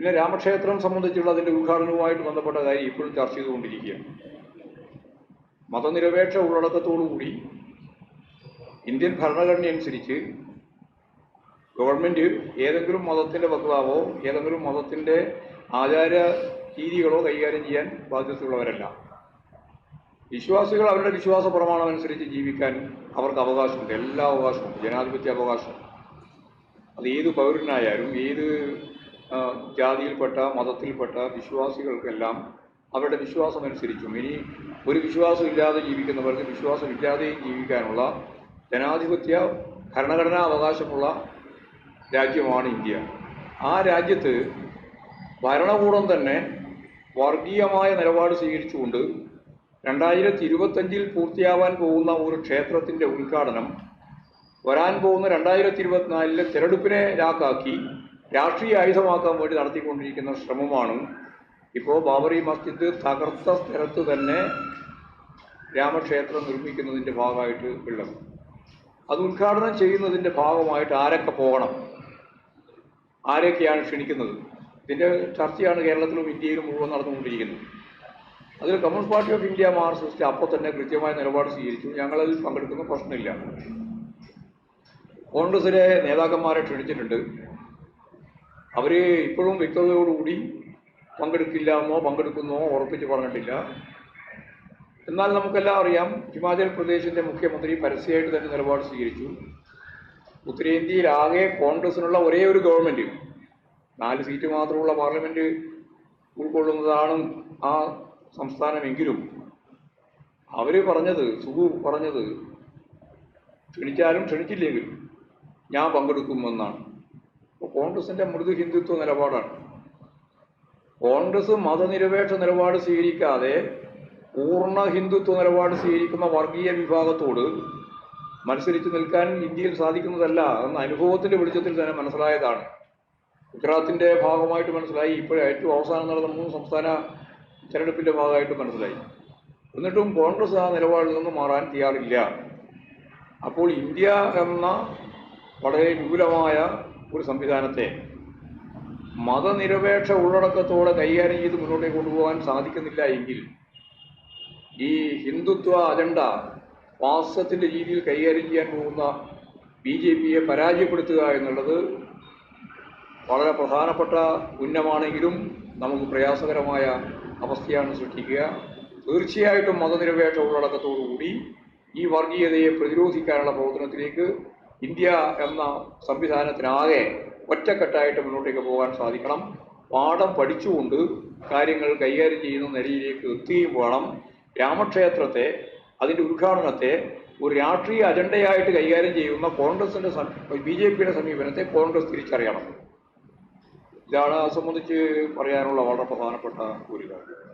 പിന്നെ രാമക്ഷേത്രം സംബന്ധിച്ചുള്ള അതിൻ്റെ ഉദ്ഘാടനവുമായിട്ട് ബന്ധപ്പെട്ട കാര്യം ഇപ്പോഴും ചർച്ച ചെയ്തുകൊണ്ടിരിക്കുകയാണ്. മതനിരപേക്ഷ ഉള്ളടക്കത്തോടുകൂടി ഇന്ത്യൻ ഭരണഘടന അനുസരിച്ച് ഗവൺമെൻറ് ഏതെങ്കിലും മതത്തിൻ്റെ വക്താവോ ഏതെങ്കിലും മതത്തിൻ്റെ ആചാര രീതികളോ കൈകാര്യം ചെയ്യാൻ ബാധ്യതയുള്ളവരല്ല. വിശ്വാസികൾ അവരുടെ വിശ്വാസ പ്രമാണം അനുസരിച്ച് ജീവിക്കാൻ അവർക്ക് അവകാശമുണ്ട്, എല്ലാ അവകാശവും, ജനാധിപത്യ അവകാശം. അത് ഏത് പൗരനായാലും ഏത് ജാതിയിൽപ്പെട്ട മതത്തിൽപ്പെട്ട വിശ്വാസികൾക്കെല്ലാം അവരുടെ വിശ്വാസമനുസരിച്ചും, ഇനി ഒരു വിശ്വാസമില്ലാതെ ജീവിക്കുന്നവർക്ക് വിശ്വാസമില്ലാതെയും ജീവിക്കാനുള്ള ജനാധിപത്യ ഭരണഘടനാ അവകാശമുള്ള രാജ്യമാണ് ഇന്ത്യ. ആ രാജ്യത്ത് ഭരണകൂടം തന്നെ വർഗീയമായ നിലപാട് സ്വീകരിച്ചുകൊണ്ട് 2025 പൂർത്തിയാവാൻ പോകുന്ന ഒരു ക്ഷേത്രത്തിൻ്റെ ഉദ്ഘാടനം വരാൻ പോകുന്ന 2024 തിരഞ്ഞെടുപ്പിനെ ലാക്കാക്കി രാഷ്ട്രീയ ആയുധമാക്കാൻ വേണ്ടി നടത്തിക്കൊണ്ടിരിക്കുന്ന ശ്രമമാണ് ഇപ്പോൾ ബാബറി മസ്ജിദ് തകർത്ത സ്ഥലത്ത് തന്നെ രാമക്ഷേത്രം നിർമ്മിക്കുന്നതിൻ്റെ ഭാഗമായിട്ട് ഉള്ളത്. അത് ഉദ്ഘാടനം ചെയ്യുന്നതിൻ്റെ ഭാഗമായിട്ട് ആരൊക്കെ പോകണം, ആരൊക്കെയാണ് ക്ഷണിക്കുന്നത്, ഇതിൻ്റെ ചർച്ചയാണ് കേരളത്തിലും ഇന്ത്യയിലും മുഴുവൻ നടന്നുകൊണ്ടിരിക്കുന്നത്. അതിൽ communist party of India Marxist അപ്പോൾ തന്നെ കൃത്യമായ നിലപാട് സ്വീകരിച്ചു. ഞങ്ങളതിൽ പങ്കെടുക്കുന്ന പ്രശ്നമില്ല. കോൺഗ്രസിലെ നേതാക്കന്മാരെ ക്ഷണിച്ചിട്ടുണ്ട്. അവർ ഇപ്പോഴും വ്യക്തതയോടുകൂടി പങ്കെടുക്കില്ല എന്നോ പങ്കെടുക്കുന്നോ ഉറപ്പിച്ച് പറഞ്ഞിട്ടില്ല. എന്നാൽ നമുക്കെല്ലാം അറിയാം, ഹിമാചൽ പ്രദേശിൻ്റെ മുഖ്യമന്ത്രി പരസ്യമായിട്ട് തന്നെ നിലപാട് സ്വീകരിച്ചു. ഉത്തരേന്ത്യയിലാകെ കോൺഗ്രസിനുള്ള ഒരേ ഒരു ഗവൺമെൻറ്, 4 സീറ്റ് മാത്രമുള്ള പാർലമെൻറ്റ് ഉൾക്കൊള്ളുന്നതാണ് ആ സംസ്ഥാനമെങ്കിലും അവർ പറഞ്ഞത്, സുഖു പറഞ്ഞത്, ക്ഷണിച്ചാലും ക്ഷണിച്ചില്ലെങ്കിലും ഞാൻ പങ്കെടുക്കുമെന്നാണ്. അപ്പോൾ കോൺഗ്രസിൻ്റെ മൃദു ഹിന്ദുത്വ നിലപാടാണ്. കോൺഗ്രസ് മതനിരപേക്ഷ നിലപാട് സ്വീകരിക്കാതെ പൂർണ്ണ ഹിന്ദുത്വ നിലപാട് സ്വീകരിക്കുന്ന വർഗീയ വിഭാഗത്തോട് മത്സരിച്ച് നിൽക്കാൻ ഇന്ത്യയിൽ സാധിക്കുന്നതല്ല എന്ന അനുഭവത്തിൻ്റെ വെളിച്ചത്തിൽ തന്നെ മനസ്സിലായതാണ്. ഗുജറാത്തിൻ്റെ ഭാഗമായിട്ട് മനസ്സിലായി, ഇപ്പോൾ ഏറ്റവും അവസാനം നടന്ന 3 സംസ്ഥാന തെരഞ്ഞെടുപ്പിൻ്റെ ഭാഗമായിട്ട് മനസ്സിലായി. എന്നിട്ടും കോൺഗ്രസ് ആ നിലപാടിൽ നിന്ന് മാറാൻ തയ്യാറില്ല. അപ്പോൾ ഇന്ത്യ എന്ന വളരെ വിപുലമായ ഒരു സംവിധാനത്തെ മതനിരപേക്ഷ ഉള്ളടക്കത്തോടെ കൈകാര്യം ചെയ്ത് മുന്നോട്ടേക്ക് കൊണ്ടുപോകാൻ സാധിക്കുന്നില്ല എങ്കിൽ ഈ ഹിന്ദുത്വ അജണ്ട വാസ്തവത്തിൻ്റെ രീതിയിൽ കൈകാര്യം ചെയ്യാൻ പോകുന്ന BJPയെ പരാജയപ്പെടുത്തുക എന്നുള്ളത് വളരെ പ്രധാനപ്പെട്ട ഉന്നമാണെങ്കിലും നമുക്ക് പ്രയാസകരമായ അവസ്ഥയാണ് സൃഷ്ടിക്കുക. തീർച്ചയായിട്ടും മതനിരപേക്ഷ ഉള്ളടക്കത്തോടുകൂടി ഈ വർഗീയതയെ പ്രതിരോധിക്കാനുള്ള പ്രവർത്തനത്തിലേക്ക് ഇന്ത്യ എന്ന സംവിധാനത്തിനാകെ ഒറ്റക്കെട്ടായിട്ട് മുന്നോട്ടേക്ക് പോകാൻ സാധിക്കണം. പാഠം പഠിച്ചുകൊണ്ട് കാര്യങ്ങൾ കൈകാര്യം ചെയ്യുന്ന നിലയിലേക്ക് എത്തുകയും വേണം. രാമക്ഷേത്രത്തെ, അതിൻ്റെ ഉദ്ഘാടനത്തെ ഒരു രാഷ്ട്രീയ അജണ്ടയായിട്ട് കൈകാര്യം ചെയ്യുന്ന കോൺഗ്രസിൻ്റെ BJPയുടെ സമീപനത്തെ കോൺഗ്രസ് തിരിച്ചറിയണം. ഇതാണ് അത് സംബന്ധിച്ച് പറയാനുള്ള വളരെ പ്രധാനപ്പെട്ട ഒരു കാര്യം.